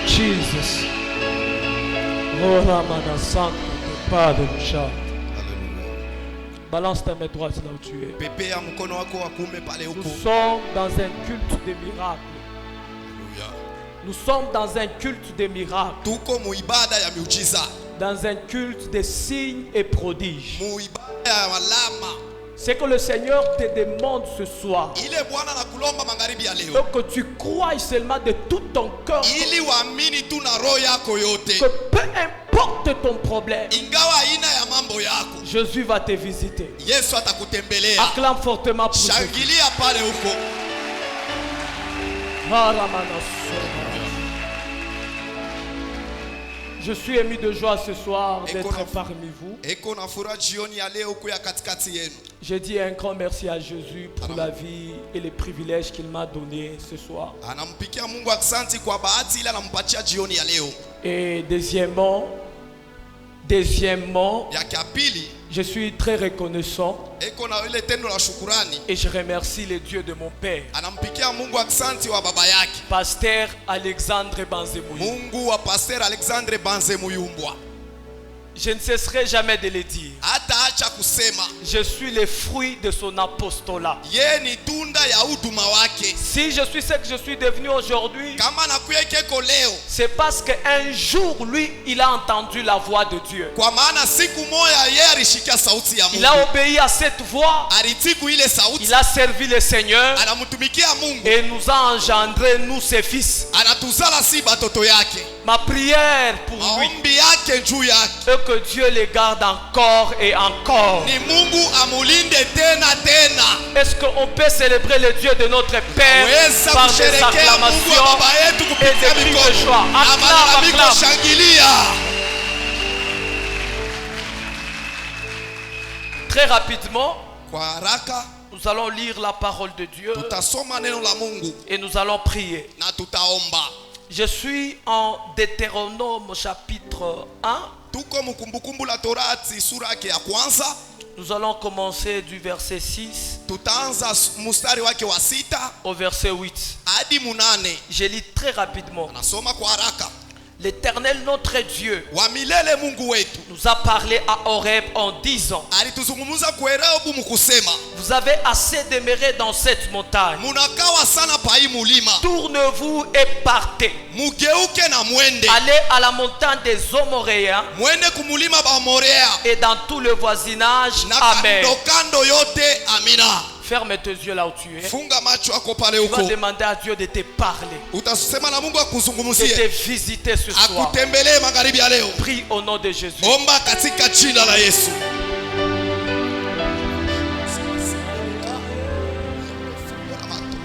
Jesus. Oh Ramana Santo, Padre Chat. Balance ta main droite là où tu es. Nous sommes dans un culte de miracles. Nous sommes dans un culte de miracles. Dans un culte de signes et prodiges. C'est que le Seigneur te demande ce soir. Donc que tu crois seulement de tout ton cœur. Que peu importe ton problème, Jésus va te visiter. Acclame fortement pour Jésus. Je suis ému de joie ce soir d'être parmi vous. Je dis un grand merci à Jésus pour la vie et les privilèges qu'il m'a donnés ce soir. Et deuxièmement, je suis très reconnaissant et je remercie le Dieu de mon père, Pasteur Alexandre Banzemuyumbwa. Je ne cesserai jamais de le dire. Je suis le fruit de son apostolat. Si je suis ce que je suis devenu aujourd'hui, c'est parce qu'un jour, lui, il a entendu la voix de Dieu. Il a obéi à cette voix. Il a servi le Seigneur et nous a engendré, nous ses fils. Ma prière pour lui est que Dieu les garde encore et encore. Est-ce qu'on peut célébrer le Dieu de notre Père par des acclamations et des cris de joie? Acclame. Très rapidement, nous allons lire la parole de Dieu et nous allons prier. Je suis en Deutéronome chapitre 1. Nous allons commencer du verset 6 au verset 8. Je lis très rapidement. L'Éternel notre Dieu nous a parlé à Horeb en disant: vous avez assez demeuré dans cette montagne. Tournez-vous et partez. Allez à la montagne des Amoréens et dans tout le voisinage. Amen. Ferme tes yeux là où tu es. Tu vas demander à Dieu de te parler, de te visiter ce soir. Prie au nom de Jésus.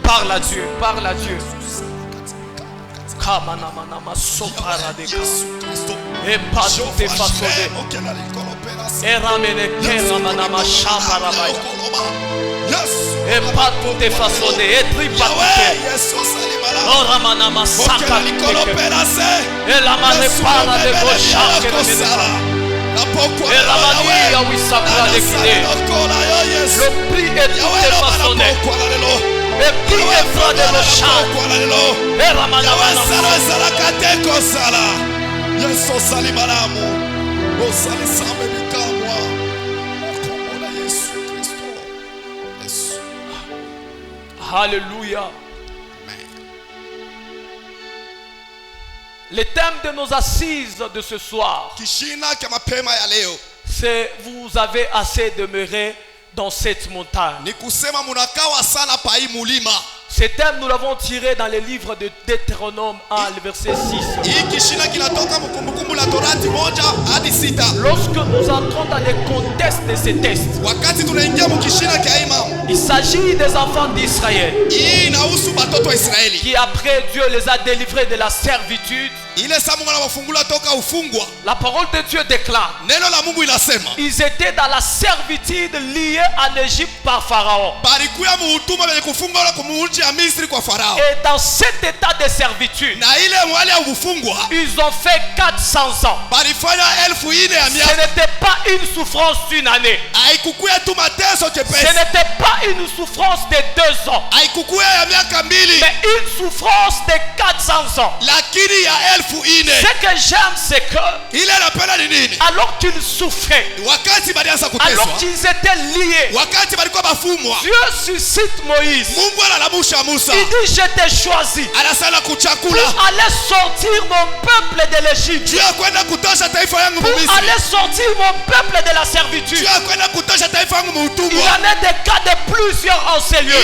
Parle à Dieu, parle à Dieu. Et pas tout défaçonné. Et ramène Kéramanama Chambarabaya. Et pas tout défaçonné. Et tripaté. Oh Ramanama Sakalike. Et la mane para de Bochak. Et la manie à Wissabra de Kine. Le prix est tout défaçonné. Et puis est fra de Bochak. Et Ramanama Yeso salimalamu osali sambe bikamwa komona Yesu Kristo. Yesu. Alléluia. Amen. Le thème de nos assises de ce soir, c'est: vous avez assez demeuré dans cette montagne. Ce thème, nous l'avons tiré dans le livre de Deutéronome 1, le verset 6. Lorsque nous entrons dans le contexte de ces textes, il s'agit des enfants d'Israël qui, après Dieu les a délivrés de la servitude. La parole de Dieu déclare: ils étaient dans la servitude liée en Égypte par Pharaon. Et dans cet état de servitude, ils ont fait 400 ans. Ce n'était pas une souffrance d'une année. Ce n'était pas une souffrance de 2 ans. Mais une souffrance de 400 ans. Ce que j'aime, c'est que alors qu'ils souffraient, alors qu'ils étaient liés, Dieu suscite Moïse. Il dit, je t'ai choisi pour aller sortir mon peuple de l'Égypte, pour aller sortir mon peuple de la servitude. Il y en a des cas de plusieurs en ces lieux.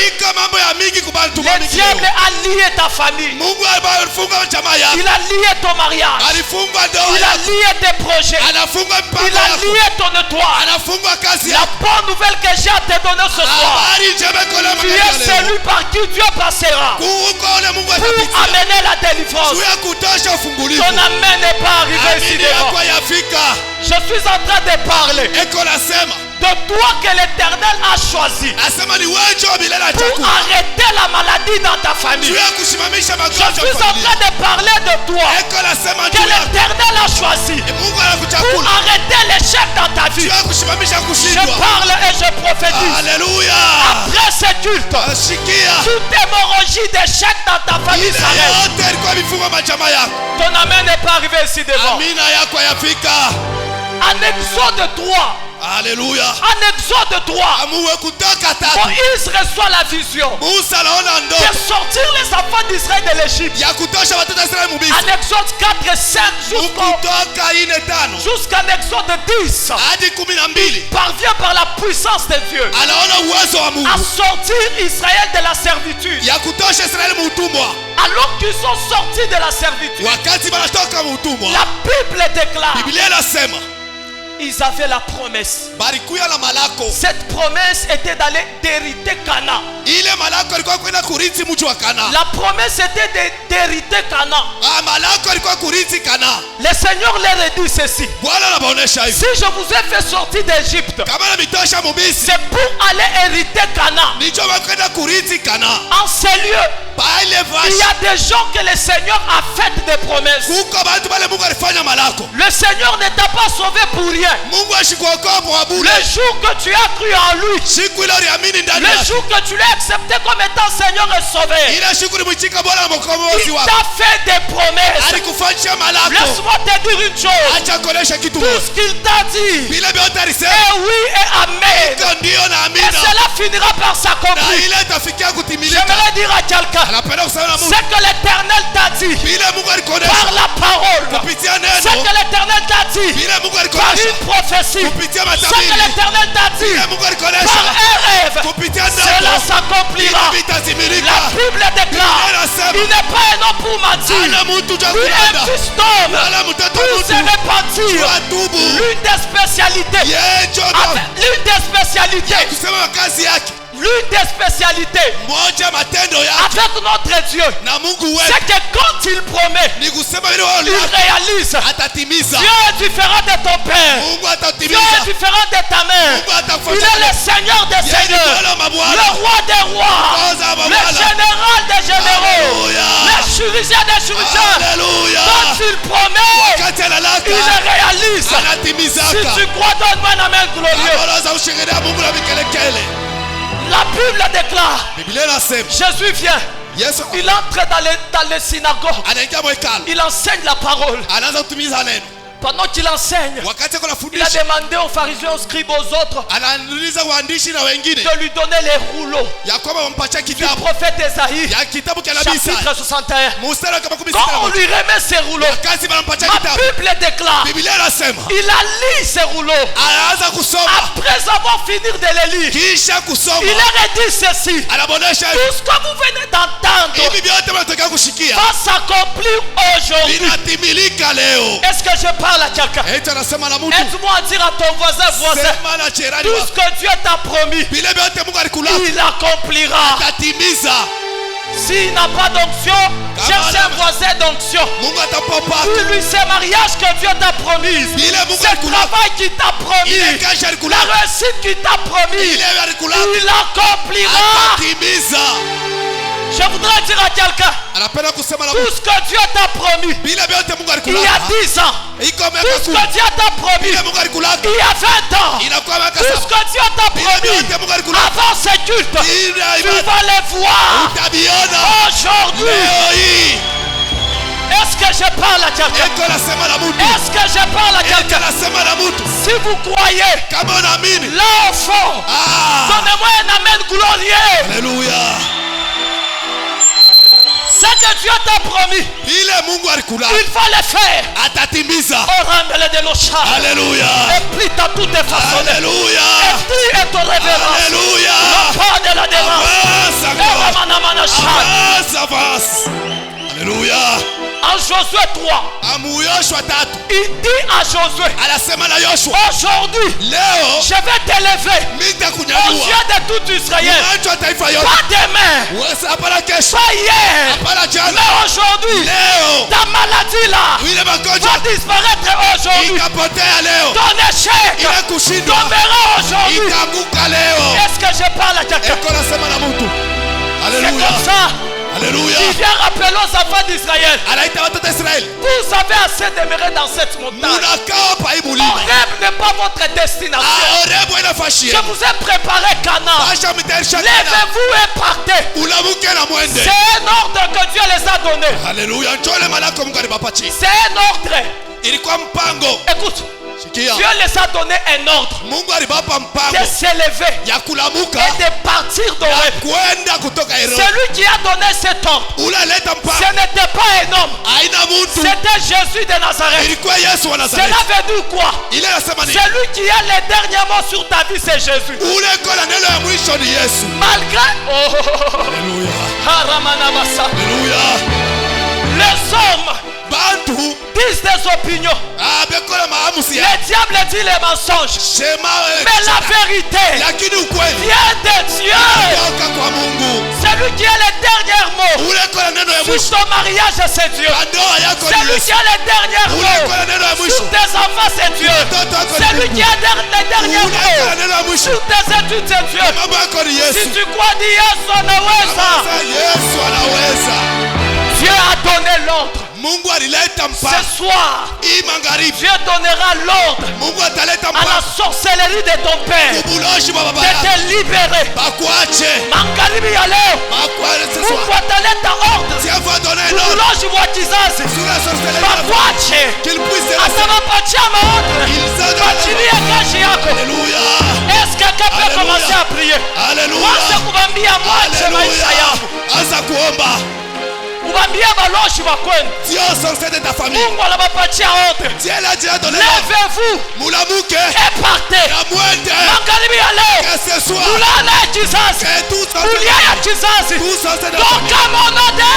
Le diable a lié ta famille. Il a lié ton mariage. Il a lié tes projets. Il a lié ton toit. La bonne nouvelle que j'ai à te donner ce soir, tu es celui par qui Dieu passera pour amener la délivrance. Ton amen n'est pas arrivé ici devant. Je suis en train de parler de toi que l'Éternel a choisi pour arrêter la maladie dans ta famille. Je suis en train de parler de toi que l'Éternel a choisi pour arrêter l'échec dans ta vie. Je parle et je prophétise. Alléluia. Après ce culte, toute hémorragie d'échec dans ta famille s'arrête. Ton amen n'est pas arrivé ici devant. En Exode 3. Alléluia. En Exode 3, Moïse reçoit la vision de sortir les enfants d'Israël de l'Égypte. En Exode 4 et 5 jusqu'en Exode 10, il parvient par la puissance de Dieu à sortir Israël de la servitude. Alors qu'ils sont sortis de la servitude, la Bible déclare ils avaient la promesse. Cette promesse était d'aller d'hériter Canaan. La promesse était d'hériter Canaan. Le Seigneur leur a dit ceci: si je vous ai fait sortir d'Égypte, c'est pour aller hériter Canaan. En ces lieux, il y a des gens que le Seigneur a fait des promesses. Le Seigneur ne t'a pas sauvé pour rien. Le jour que tu as cru en lui, le jour que tu l'as accepté comme étant Seigneur et Sauveur, il t'a fait des promesses. Laisse-moi te dire une chose: tout ce qu'il t'a dit est oui et amen, et cela finira par s'accomplir. J'aimerais dire à quelqu'un, ce que l'Éternel t'a dit par la parole, ce que l'Éternel t'a dit par une prophétie, ce que l'Éternel t'a dit par un rêve, cela s'accomplira. La Bible déclare: il n'est pas un homme pour mentir, ni un fils d'homme pour se repentir. L'une des spécialités, avec notre Dieu, c'est que quand il promet, il réalise. Dieu est différent de ton père, Dieu est différent de ta mère. Il est le Seigneur des seigneurs, le roi des rois, le général des généraux, le chirurgien des chirurgiens. Quand il promet, il le réalise. Si tu crois, donne-moi un amen glorieux. La Bible déclare: Jésus vient, il entre dans les synagogues, il enseigne la parole. Pendant qu'il enseigne, il a demandé aux pharisiens, aux scribes, aux autres de lui donner les rouleaux du prophète Esaïe, chapitre 61. Quand on lui remet ces rouleaux, ma Bible déclare, il a lu ces rouleaux. Après avoir fini de les lire, il leur a dit ceci: tout ce que vous venez d'entendre va s'accomplir aujourd'hui. Est-ce que je parle à quelqu'un? Aide-moi à dire à ton voisin, tout ce que Dieu t'a promis, il accomplira. S'il n'a pas d'onction, cherche un voisin d'onction. Dis-lui: ce mariage que Dieu t'a promis, ce travail qu'il t'a promis, la réussite qu'il t'a promis, il accomplira. Je voudrais dire à quelqu'un, tout ce que Dieu t'a promis il y a 10 ans, tout ce que Dieu t'a promis il y a 20 ans, tout ce que Dieu t'a promis avant ce culte, tu vas le voir aujourd'hui. Est-ce que je parle à quelqu'un? Est-ce que je parle à quelqu'un? Si vous croyez là au fond, donnez-moi un amen glorieux. Alléluia. Ce que Dieu t'a promis, il va le faire. Oramele de l'Ocha. Alléluia. Et puis t'as tout façonné. Alléluia. Et puis est ton révérence. Alléluia. Le pas de la démence. Avance. Alléluia. En Josué 3, il dit à Josué, aujourd'hui, je vais t'élever aux yeux de tout Israël. Pas demain, pas hier, mais aujourd'hui, ta maladie là va disparaître aujourd'hui. Ton échec tombera aujourd'hui. Est-ce que je parle à quelqu'un? C'est comme ça. Alléluia. Il vient rappeler aux enfants d'Israël. Vous avez assez demeurer dans cette montagne. Horeb n'est pas votre destination. Je vous ai préparé Canaan. Levez-vous et partez. C'est un ordre que Dieu les a donné. C'est un ordre. Écoute. Dieu les a donné un ordre de s'élever et de partir d'Horeb. Celui qui a donné cet ordre, ce n'était pas un homme, c'était Jésus de Nazareth. Cela veut dire quoi? Celui qui a les derniers mots sur ta vie, c'est Jésus. Malgré les hommes disent des opinions. Le diable dit les mensonges. Mais la vérité vient de Dieu. Celui qui a les derniers mots sur ton mariage, c'est Dieu. Celui qui a les derniers mots sur tes enfants, c'est Dieu. Celui qui a les derniers mots sur tes études, c'est Dieu. Si tu crois dire Yesu anaweza, Dieu a donné l'ordre. Ce soir, Dieu donnera l'ordre à la sorcellerie de ton père de te libérer. Mankalibi ya leo, Mungu ataleta ordre kubuloshi wa kizazi bakwache, atawapatia maordre wachilie kazi yako. Est-ce que quelqu'un peut commencer à prier? Wacha kubambia mwache maisha yako. Ubambia baloshi wa kwenu. Mungu anawapatia ordre. Levez-vous et partez. Magharibi ya leo, mulala ya kizazi, mulia ya kizazi, toka monode,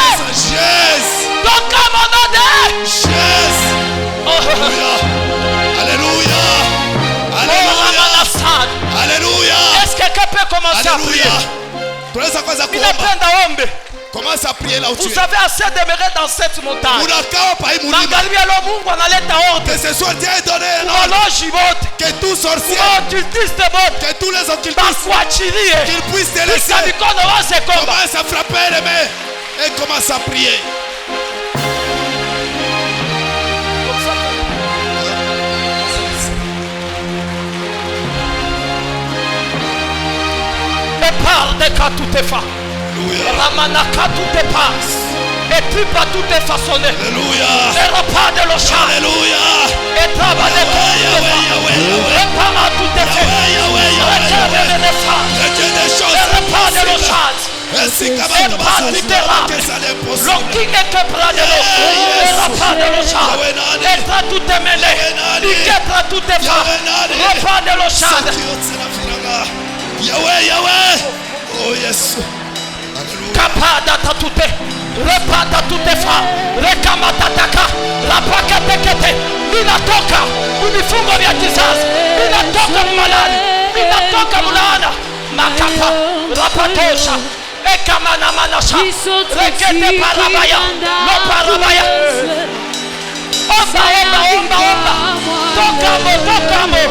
toka monode. Alléluia. Alléluia. Est-ce que quelqu'un peut commencer à prier? Ninapenda ombe. Commence à prier là où tu es. Vous avez assez demeuré dans cette montagne. Que ce soit Dieu donné un ordre. Que tout sorcier, que tous les occultistes, qu'ils puissent te laisser. Commence à frapper les mains et commence à prier. Et parle de quand tout est fait. Ramanaka tout est passe. Et puis pas tout est façonné. Alléluia. Et repas de l'Ocha. Alléluia. Et travail de tout est fait. Repama tout est fait. Recave de naissance. Et repas de l'Ocha. Et pas tout est rap. L'oki est que près de l'eau. Et repas de l'Ocha. Et tra tout est mêlé. Et tra tout est fait. Repas de l'Ocha. Yahweh, Yahweh. Oh yes. Kapada tatute, repata tutefa, rekamata taka, rapaka tekete, minatoka, unifungo vya kizazi, minatoka malali, minatoka mulana, makapa, rapatosha, ekamana manasha, rekete parabaya, no parabaya. Omba, omba, omba, omba, tokamo, tokamo.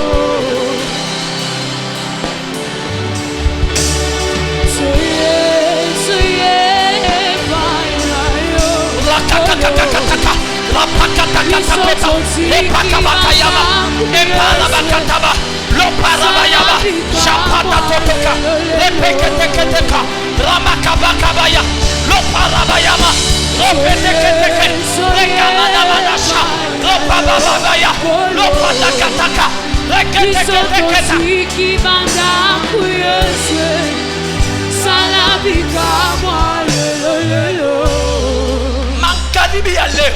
Mankaribi ya leo,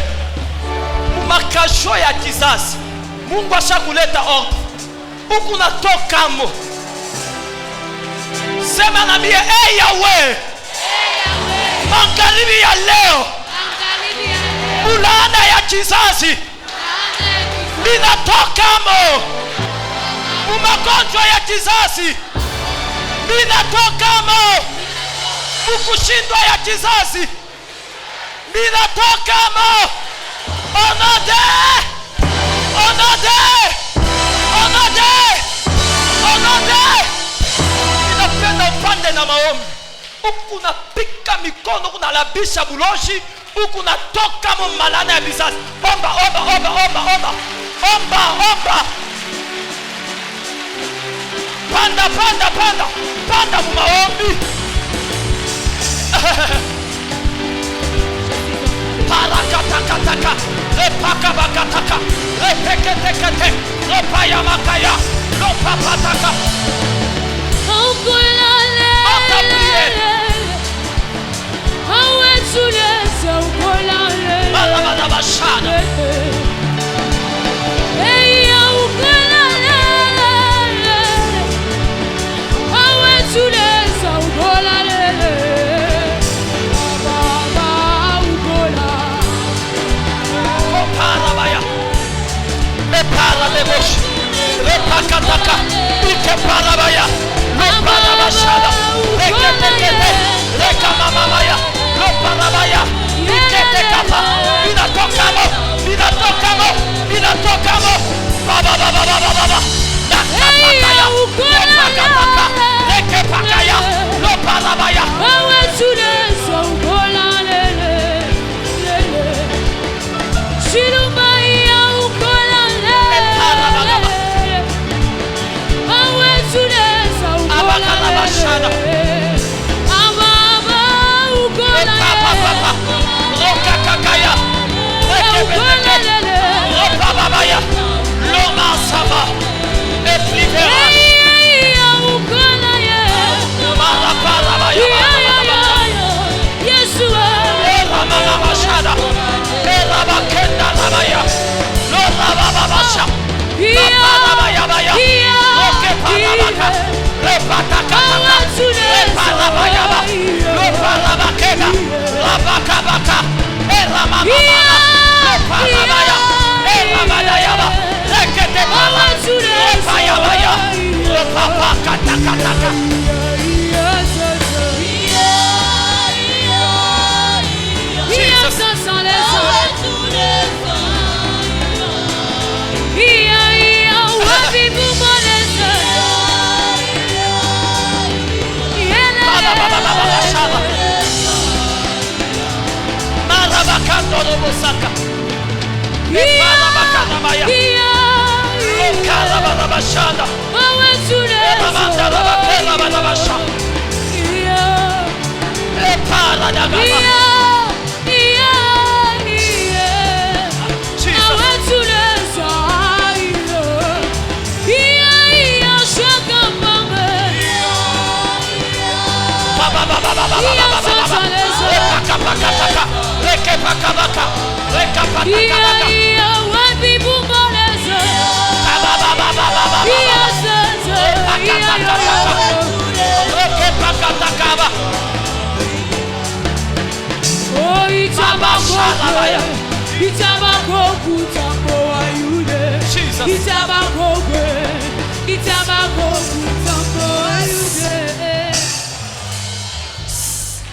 makasho ya kizazi, Mungu ashakuleta ordre. Huku natokamo. Sema na mie, Yahweh. Mankaribi ya leo, mulana ya kizazi, ninatokamo. Magonjwa ya kizazi, ninatokamo. Kushindwa ya kizazi, ninatokamo. Onode. Ninapenda upande na maombi. Huku napika mikono, kunalabisha buloshi, huku natokamo malana ya kizazi. Omba. Panda mu maombi. Parakataka, repakabakataka, repeketekete, repayamakaya, ropapataka. Repakataka, ikeparabaya, reparabashada, reketekete, rekamamamaya, reparabaya, iketekapa, minatokamo, baba, nakapakaya, repakataka, rekepakaya, reparabaya.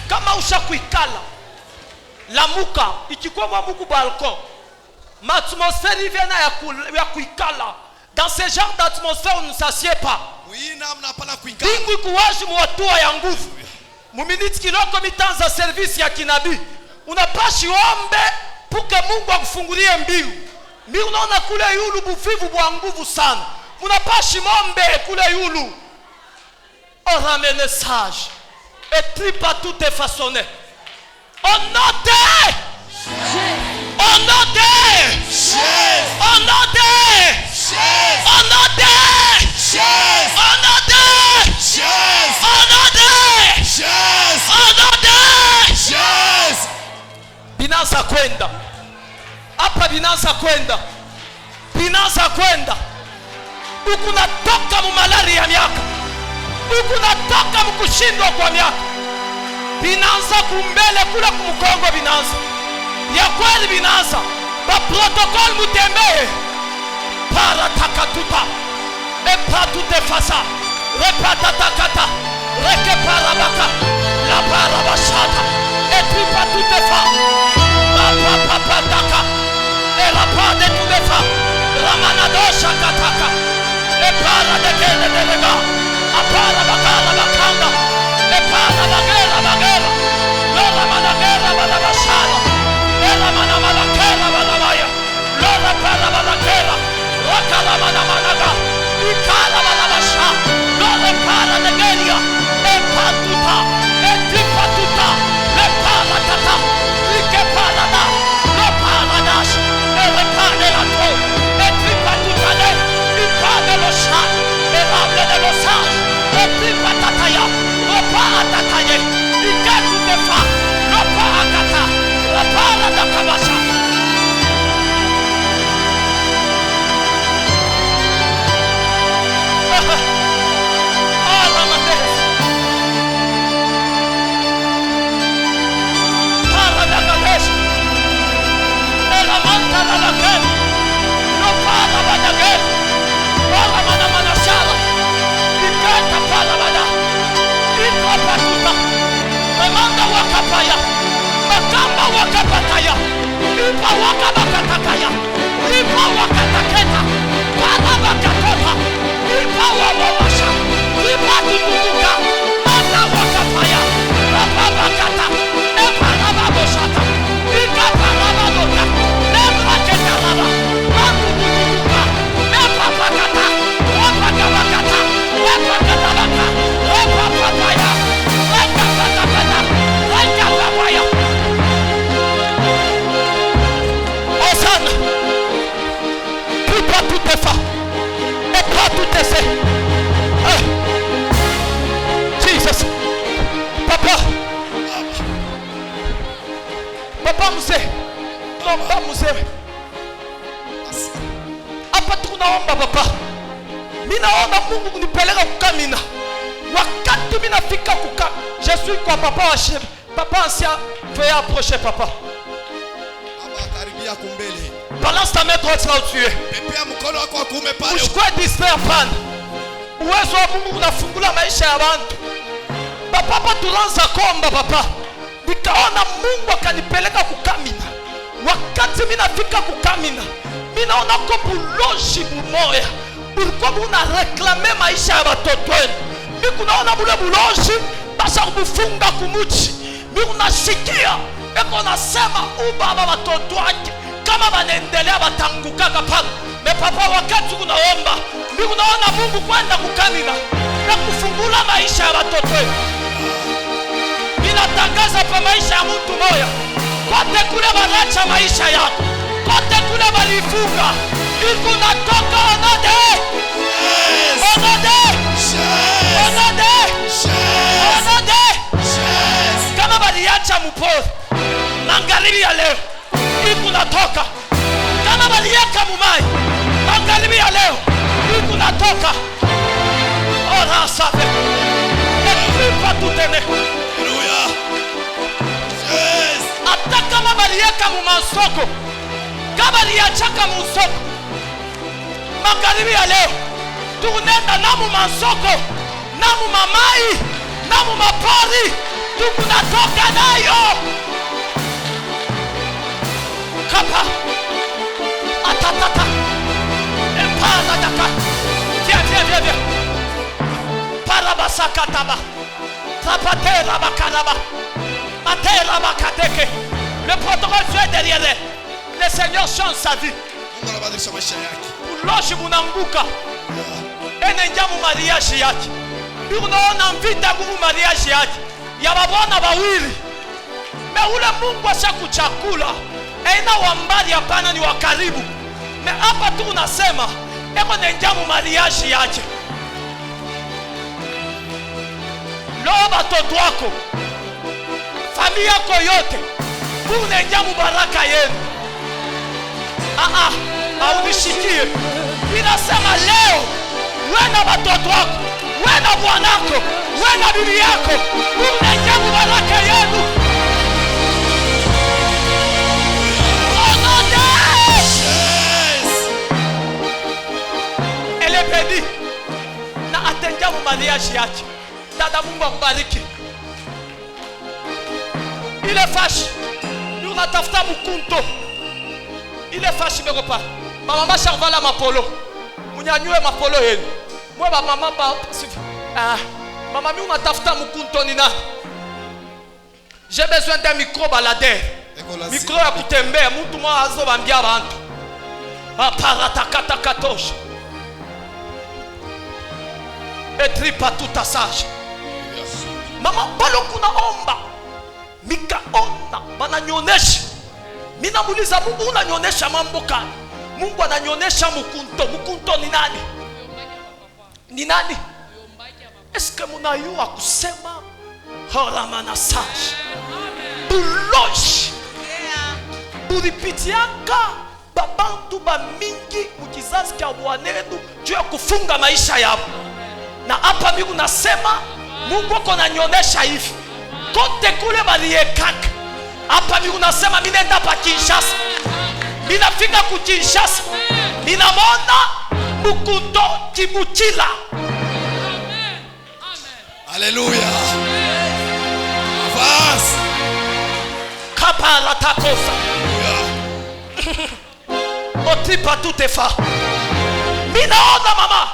Kama ushakuikala lamuka ikikuwa mwamuku balcon m'atmosphère vient ya kuikala. Dans ce genre d'atmosphère on ne s'assied pas. Bingu kuwaji mwatua ya nguvu muminiti kiloko mitanza service ya kinabii unapashi ombe puke Mungu akufungulie mbiu. Mbiu unaona kule yulu buvivu bwa nguvu sana. Munapashi mombe kule yulu. On ramène sage. Et tripa tout est façonné. Au nom de Au nom de Au nom de Au nom de Au nom de Au nom de Au nom de Binanza kwenda. Hapa binanza kwenda. Binanza kwenda. Huku natoka mu malaria ya miaka. Huku natoka mu kushindwa kwa miaka. Binanza kumbele kula kumukongo binanza. Ya kweli binanza. Ba protocol mutembee. Para takatuta. Epa tute fasa. Repata takata. Reke para baka. La para bashata. Etripa tute fa. Papa papa taka. Ela pade tute fa. Ramanadosha kataka. Epara de kele delega. Apara bakala bakanda. Epara bagera bagera. Lola managera balabashara. Ela mana malakera balabaya. Lola para balakera. Rakala mana managa. Ikala balabasha. Lola para de geria. Epatuta. Etipatuta. Lepara tata. Ike parada. Lo paradash. Elepane la to. Etipatuta le. Ipane lo sha. Elable de lo sage. Etipatataya. Lo paratataye. Ike tutefa. Lo parakata. Lo parada kabasha. Jesus. Papa mzee. Naomba mzee. Hapa tunaomba papa. Mimi naomba Mungu kunipeleka kukamina. Wakati mimi nafika kukamina. Je suis quoi papa wa chef. Papa ancien, veuillez approcher papa. Karibia kumbele. Balance ta main droite là où tu es. Pepea mkono wako wa kuume pale. Usikue distrait hapana. Uwezo wa Mungu unafungula maisha ya watu. Papa tulanza komba papa. Nikaona Mungu akanipeleka kukamina. Wakati mimi nafika kukamina, mimi naona kwa buloshi bumoya. Ulikuwa unareklame maisha ya watoto wenu. Mimi kunaona bule buloshi basa kufunga kumuchi. Mimi unasikia eko nasema ubaba watoto wake kama wanaendelea watanguka pale. Me papa wakati unaomba, mimi unaona Mungu kwenda kukamina na kufungula maisha ya watoto wenu. Ninatangaza pa maisha ya mtu moja. Kote kule wanacha maisha yako. Kote kule walifunga. Iko natoka onode. Onode. Onode. Onode. Kama waliacha mpori. Magharibi ya leo. Iko natoka. Kama waliacha mumai. Magharibi ya leo. Iko natoka. Ora safi. Ekipa tutene. Hata kama balieka mumasoko, kama liachaka musoko, magharibi ya leo tunenda na mumasoko, na mumamai, na mumapori, tukunatoka nayo kapa atatata epana daka via parabasakataba tapatera bakaraba. Le protocole tu es derrière elle. Le Seigneur change sa vie. Uloshi munanguka. Enenja mu mariage yake. Unaona mvita mu mariage yake. Ya babona bawili. Me ule Mungu ashakuchakula. Aina wa mbali hapana, ni wa karibu. Me hapa tu unasema eko nenja mu mariage yaje. Leo batoto wako, familia yako yote, unenja mu baraka yenu. Aunishikie. Ninasema leo wewe na watoto wako, wewe na bwanako, wewe na bibi yako, unenja mu baraka yenu. Elepedi na atenja mu mariage yake. Dada, Mungu akubariki. Ile fashi ni unatafuta mkunto. Ile fashi beko pa. Mama shavala mapolo. Munyanyue mapolo yenu. Mwe mama pa. Mama mi unatafuta mkunto ni nani? J'ai besoin d'un micro baladeur. Micro ya kutembea, mtu mwa azo bambia abantu. Aparatakata katosha. Etripa tuta sage. Mama palo kuna omba. Mikaona bananyonesha. Mina muuliza Mungu, unanyonesha mambo gani? Mungu ananyonesha mkunto. Mkunto ni nani? Ni nani? Eske munayua kusema haramana sage? Buloshi. Bulipitiaka babantu ba mingi mukizazi kya bwanenu juu ya kufunga maisha yao. Na hapa mimi nasema Mungu ako ananyonesha hivi. Kote kule baliekaka. Hapa mimi unasema mimi nenda pa Kinshasa. Mimi nafika ku Kinshasa. Ninamona Mukuto Kimuchila. Amen. Alléluia. Avance. Kapala takosa. Otipa tutefa. Mimi naona mama.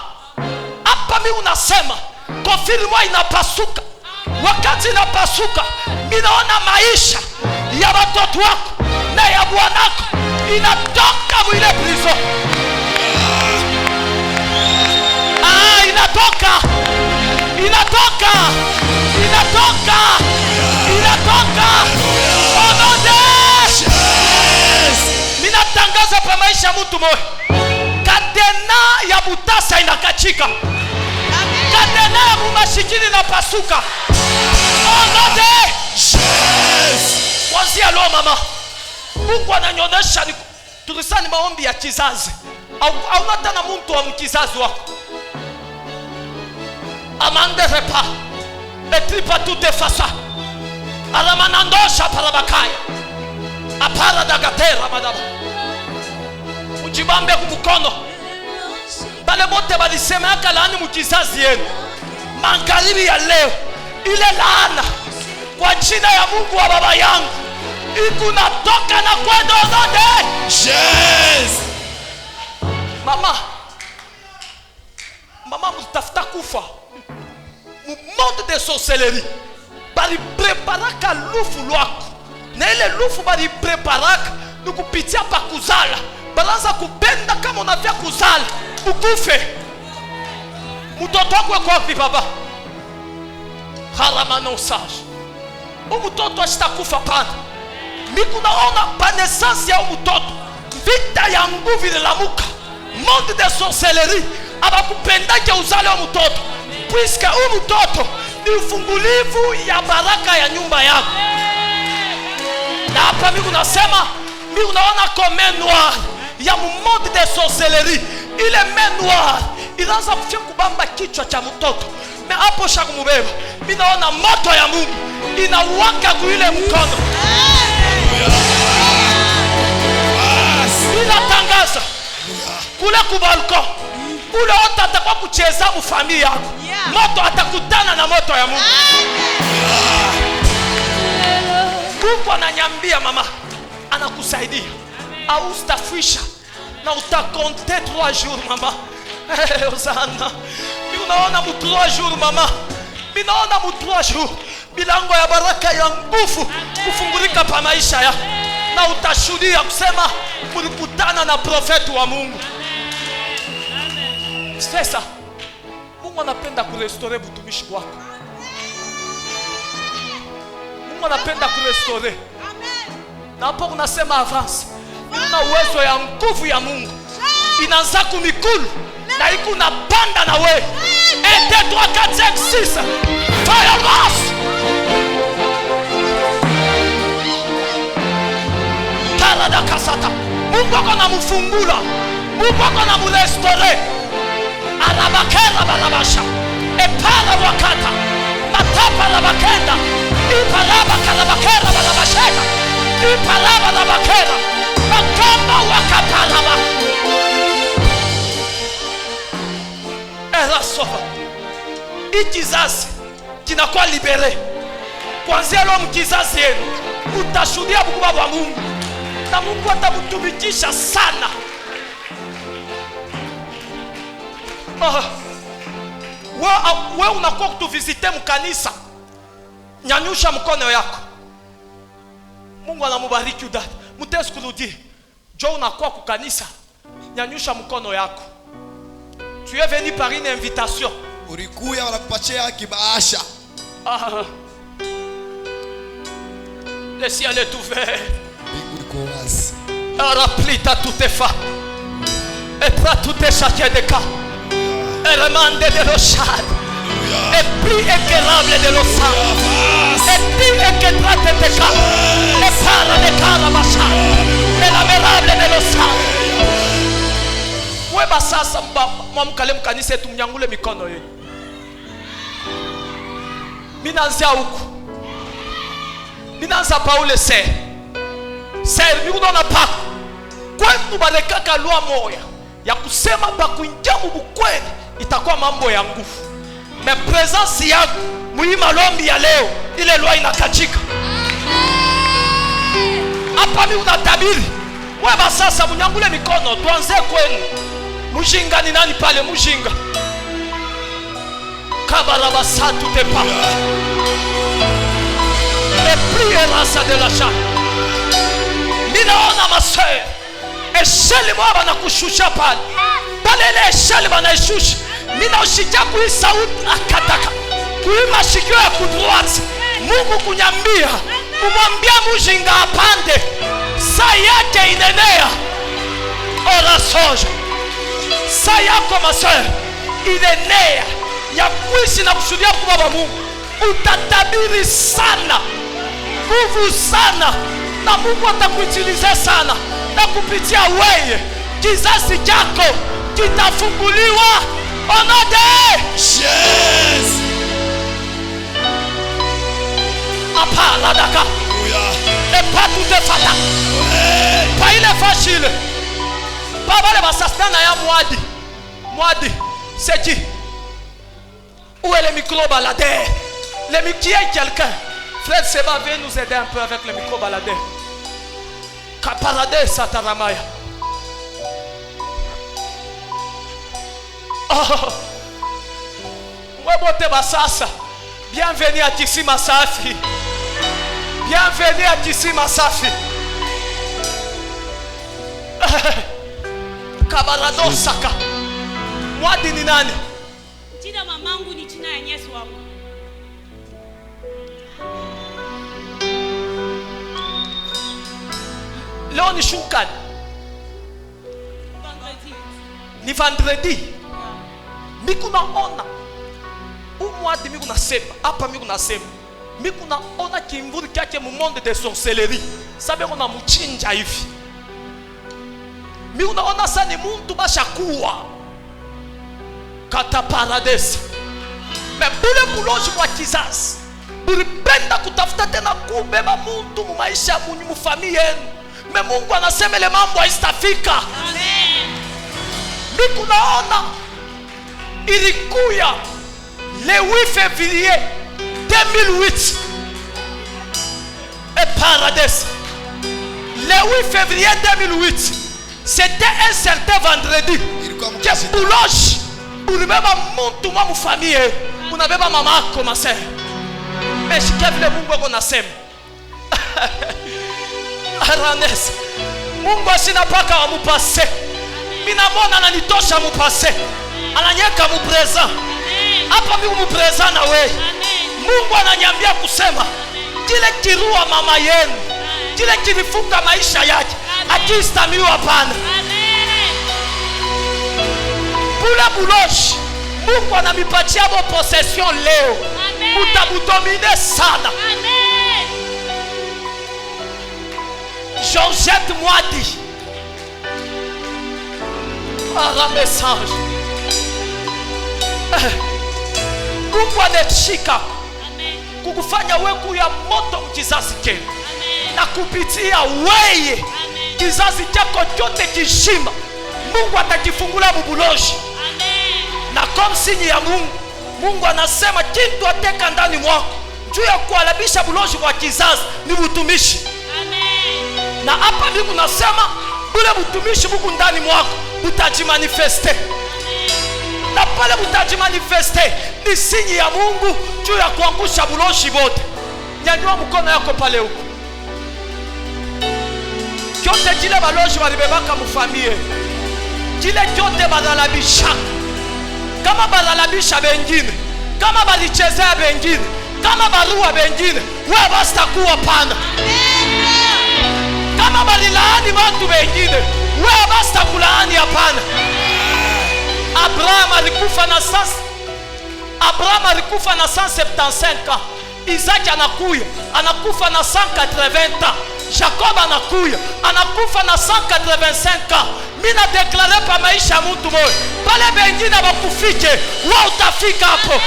Hapa mimi unasema kofirwa inapasuka. Wakati inapasuka, mimi naona maisha ya watoto wako na ya bwanako inatoka mwile prison. Inatoka. Onode. Mimi natangaza pa maisha mtu moyo. Kadena ya butasa inakachika. Kadena ya mumashikini inapasuka. Onode. Kwanzia leo mama, Mungu ananyonyesha tulisani maombi ya kizazi. Au natana mtu wa mkizazi wako. Amande repa. Etripa tute fasa. Alamanandosha parabakaya. Apara dagatera madaba. Ujibambe kumukono. Bale bote balisema yaka laani mkizazi yenu. Magharibi ya leo, ile laana kwa jina ya Mungu wa baba yangu ikunatoka na kwenda zote. Yes. Mama mtafuta kufa. Monde de sorcellerie. Bali preparaka lufu lwako. Na ile lufu bali preparaka nukupitia pa kuzala. Balanza kupenda kama unafia kuzala. Ukufe. Mtoto wako yuko wapi baba? Haramana usage. Mtoto asitakufa pana. Miku naona pa naissance ya mtoto. Vita ya nguvu inalamuka. Monde de sorcellerie. Abakupendake uzale wa mtoto. Puisque mtoto ni ufungulivu ya baraka ya nyumba yako. Na hapa mimi unasema, mimi unaona comme noir ya monde de sorcellerie. Ile main noire inaanza kufia kubamba kichwa cha mtoto. Me hapo shakumubeba. Mimi naona moto ya Mungu inawaka kwa ile mkono. Ninatangaza kule kubalko. Ule wote atakuwa kucheza mu familia yako. Moto atakutana na moto ya Mungu. Mungu ananyambia mama, anakusaidia. Au utafisha na utakonte 3 jours mama. Osana. Mimi unaona mu 3 jours mama. Mimi naona mu 3 jours milango ya baraka ya nguvu kufungulika pa maisha yako. Na utashuhudia kusema ulikutana na profeti wa Mungu. Sasa Mungu anapenda kurestore butumishi wako. Mungu anapenda kurestore. Na hapo unasema avance. Una uwezo ya nguvu ya Mungu. Inaanza kumikulu na iko napanda na wewe. 1 2 3 4 5 6. Fire mass. Kalada kasata. Mungu akona mfungula. Mungu akona mrestore. Arabakera balabasha. Epara wakata. Matapa la bakenda. Iparaba kalabakera balabasheka. Iparaba la bakera. Makamba wakapalaba. Era sofa. Ikizazi kinakuwa libere. Kuanzia leo mkizazi yenu utashuhudia ukubwa wa Mungu. Na Mungu atakutumikisha sana. Wewe unakuwa kutuvisite mkanisa. Nyanyusha mkono yako. Mungu anamubariki udada. Mutesi kurudi. Jo unakuwa kukanisa. Nyanyusha mkono yako. Tu es venu par une invitation. Ulikuja wanakupatia kibaasha. Le ciel est ouvert. Mbingu iko wazi. Araplita tutefa. Etra tute chacun de cas. Elemande de l'ochad. Et plus éclairable de l'ossa. Et plus éclairable de cas. Et para de carabasha. Et l'amérable de l'ossa. Weba sasa mwamkale mkanisa yetu mnyangule mikono yenu. Minanzia huku. Minanza Paule ser mikuna pa kwetu balekaka lwa moya ya kusema pa kuingia mubukweli itakuwa mambo ya nguvu. Me presence yako muima lombi ya leo ile lwa inakachika. Hapa mi unatabiri. Weba sasa mnyangule mikono tuanze kwenu. Mujinga ni nani pale mujinga? Kabarabasatu tepa. Et priez race de la chair. Ninaona masaya. Esheli mwaba na kushusha pale. Pale ile esheli bana ishusha. Ninaoshikia kui sauti akataka. Kui mashikio ya kudruati. Mungu kunyambia. Umwambia mujinga apande. Saa yake inenea. Ora soja. Saa yako masaya. Inenea. Ya kuishi na kushuhudia kwa Baba Mungu. Utatabiri sana. Nguvu sana. Na Mungu atakuitiliza sana. Na kupitia wewe kizazi chako kitafunguliwa. Onade. Yes. Apa la daka. Et pas tout est fata. Pas il est facile. Pas vale basasana ya mwadi. Mwadi. C'est qui? Où est le micro-baladeur? Le micro, quelqu'un. Frère Seba, viens nous aider un peu avec le micro-baladeur. Kaparadeur Sataramaya. Oh. Mwebote basasa. Bienvenue à Tissi Masafi. Bienvenue à Tissi Masafi. Kabarado Saka. Mwadi ni nani? Jina mamangu ni jina ya Yesu wangu. Leo ni shukani. Vendredi. Ni vendredi. Miku naona. Umwadi miku nasema. Hapa miku nasema. Miku naona kimvuri kyake mu monde de sorcellerie. Sabe kuna mchinja hivi. Miku naona sana ni muntu bashakuwa. Kata paradesi. Mbule muloji kwa kizazi. Ulipenda kutafuta tena kubeba muntu mu maisha mu familia yenu. Me Mungu anasema ile mambo haistafika. Amen. Miku naona ilikuya le 8 février 2008 et paradis. Le 8 février 2008 c'était un certain vendredi que Boulogne ulibeba muntu wa mfamilia unabeba mama yako masema meshikia vile Mungu wako nasema Aranes Mungu asina paka wa mupase minamona ananitosha mupase ananyeka mupreza hapa mimi mupreza na wewe Mungu ananiambia kusema kile kirua mama yenu, kile kilifunga maisha yake, akistamiwa hapana. Bule buloshi Mungu anamipatia bo possession leo, mutabudomine sana. Georgette Mwadi para message. Mungu anachika kukufanya wewe ya moto kizazi chenu, na kupitia wewe kizazi chako chote kishima Mungu atakifungula bubuloshi. Na kama sinyi ya Mungu anasema kitu ateka ndani mwako juu ya kualabisha buloshi kwa kizazi ni utumishi. Na hapa Mungu nasema ule utumishi Mungu ndani mwako utajimanifeste. Na pale utajimanifeste ni sinyi ya Mungu juu ya kuangusha buloshi bote. Nyanyua mkono yako pale huko. Kyote kile baloshi walibebaka mufamie, kile kyote badalabisha, kama badalabisha bengine, kama balichezea bengine, kama barua bengine, wewe basta kuwa pana. Kama balilaani watu bengine, wewe basta kulaani hapana. Abraham alikufa na 175 ans. Isaac anakufa na 180 ans. Jacob anakufa na 185 ans. Mina deklare pa maisha mtu moyo, pale bengine bakufike, wewe utafika hapo.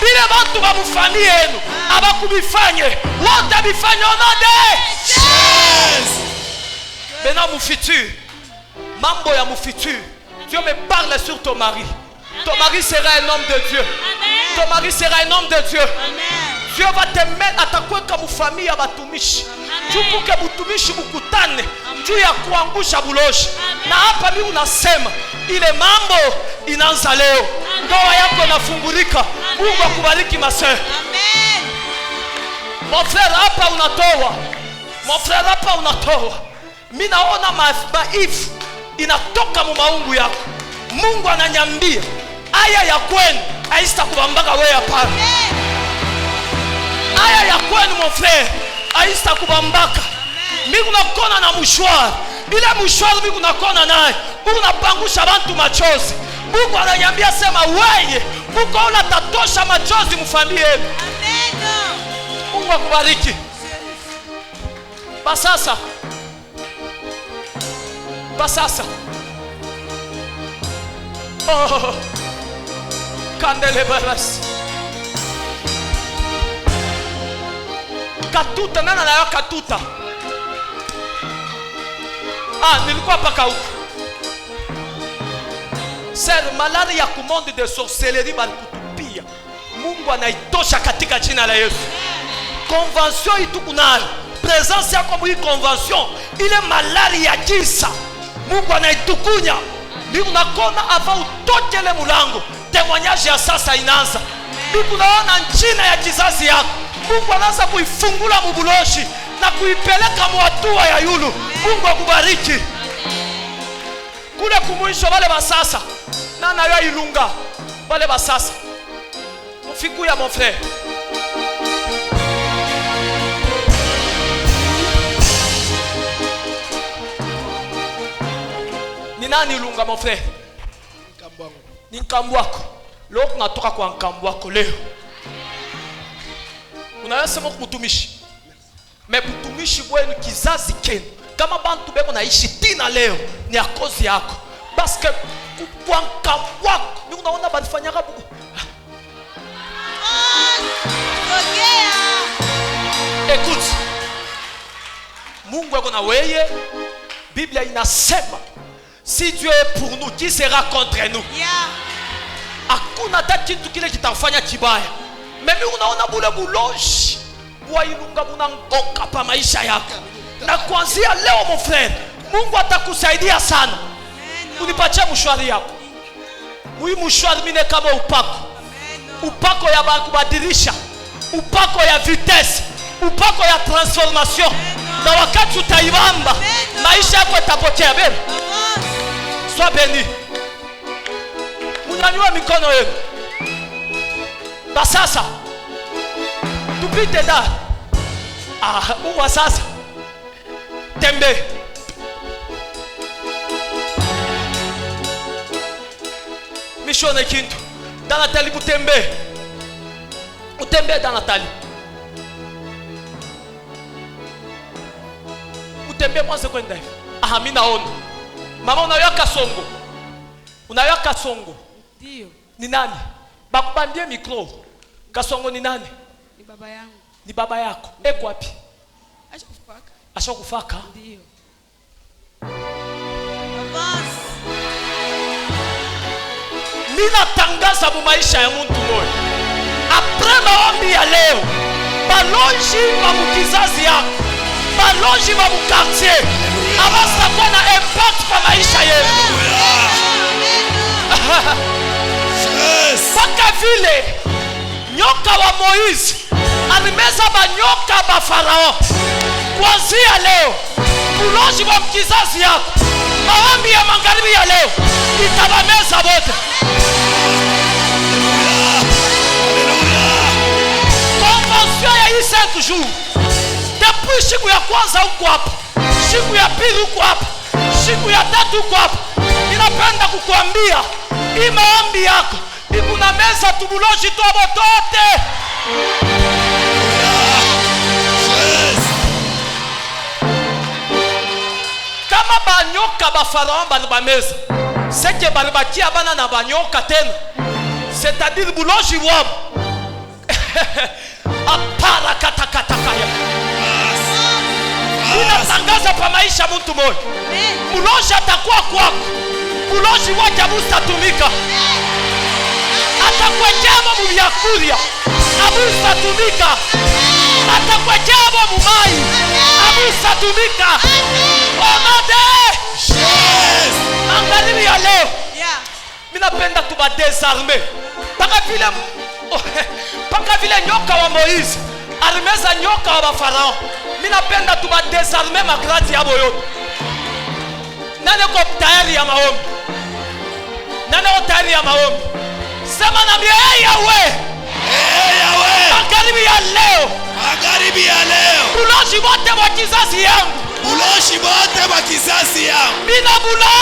Bile bantu ba mufamie yenu abakubifanye, wewe utabifanya onade. Maintenant mon futur, mambo ya mon futur, Dieu me parle sur ton mari. Ton mari sera un homme de Dieu. Ton mari sera un homme de Dieu. Dieu va te mettre à ta kweka mufamie ya batumishi. Juu puke butumishi bukutane juu ya kuangusha buloshi. Na hapa mimi unasema ile mambo inaanza leo. Ndoa yako inafungulika. Mungu akubariki mase. Amen. Mon frère hapa unatoa. Mon frère hapa unatoa. Mimi naona maifu inatoka mu maungu yako. Mungu ananyambia aya ya kwenu haista kubambaka wewe hapana. Aya ya kwenu mon frère haista kubambaka. Mimi nakona na mshwari. Ile mshwari mimi nakona naye. Unapangusha bantu machozi. Mungu ananyambia sema wewe uko unatatosha machozi mfamilie yenu. Amen. Mungu akubariki. Basasa. Oh. Kandele barasi. Katuta nana na katuta. Nilikuwa paka huko. Ser malari ya kumonde de sorcellerie balikutupia. Mungu anaitosha katika jina la Yesu. Convention itukunayo. Presence yako mwi convention. Ile malari ya kisa. Mungu anaitukunya. Mungu nakona ava utokele mulango. Témoignage ya sasa inaanza. Mungu naona njina ya kizazi yako. Mungu anaanza kuifungula mubuloshi na kuipeleka muatua ya yulu. Mungu akubariki. Kule kumwisho wale basasa. Nana ya ilunga. Wale basasa. Mufiku ya mon frère. Ni nani ilunga mon frère? Ni nkambu wako. Leo tunatoka kwa nkambu wako leo. Unayasema kutumishi. Mebutumishi bwenu kizazi kenu. Kama bantu beko naishi tina leo ni akozi yako. Parce que kwa nkambu wako ni unaona balifanyaka buku. Écoute. Mungu yako na weye. Biblia inasema si Dieu est pour nous, qui sera contre nous? Hakuna hata kitu kile kitafanya kibaya. Mimi unaona bule buloshi wailunga munangoka pa maisha yako. Na kuanzia leo mon frère, Mungu atakusaidia sana. Unipatie mshwari yako. Huyu mshwari mine kama upako. Upako ya kubadilisha. Upako ya vitesse. Upako ya transformation. Na wakati utaibamba, maisha yako yatapotea bebe. Sois béni. Unanyua mikono yenu. Basasa. Tupite da. Uwa sasa. Tembe. Mishone kintu. Dans Nathalie Boutembe. Boutembe dans Nathalie. Boutembe moi c'est quoi ndai? Mimi naona. Mama unayoka songo. Unayoka songo. Ndio. Ni nani? Bakubambie micro. Kasongo ni nani? Ni baba yangu. Ni baba yako. Eko wapi? Ashakufaka. Ashakufaka? Ndio. Ninatangaza mu maisha ya mtu mmoja. Après maombi ya leo, balonji wa mkizazi yako, balonji wa mkartier, abasta kuwa na impact kwa maisha yenu. Paka vile nyoka wa Moizi alimeza banyoka ba Farao. Kuanzia leo, bulonji wa mkizazi yako, maombi ya magharibi ya leo itabameza wote. Convention ya hii 5 jours. Depuis siku ya kwanza huko hapa, siku ya pili huko hapa, siku ya tatu huko hapa, ninapenda kukuambia hii maombi yako ikuna meza tubuloji tobo tote. Kama banyoka ba Farao balibameza, seke balibakia bana na banyoka tena. C'est-à-dire buloji wabo. Apara katakatakaya. Ninatangaza pa maisha mtu mmoja. Buloji atakuwa kwako. Buloji wake abustatumika. Atakwekea mu vyakulia. Abustatumika. Atakwekea mu mai. Abustatumika. Omade. Yes. Angalia ya leo. Yeah. Mimi napenda tuba désarmer. Paka vile nyoka wa Moizi alimeza nyoka wa Farao. Mimi napenda tuba désarmer magrati yabo yote. Nani ko tayari ya maombi? Nani ko tayari ya maombi? Sema na mimi Yahweh. Yahweh. Magharibi ya leo. Magharibi ya leo. Buloji wote wa kizazi yangu. Buloji wote wa kizazi yangu. Mina buloji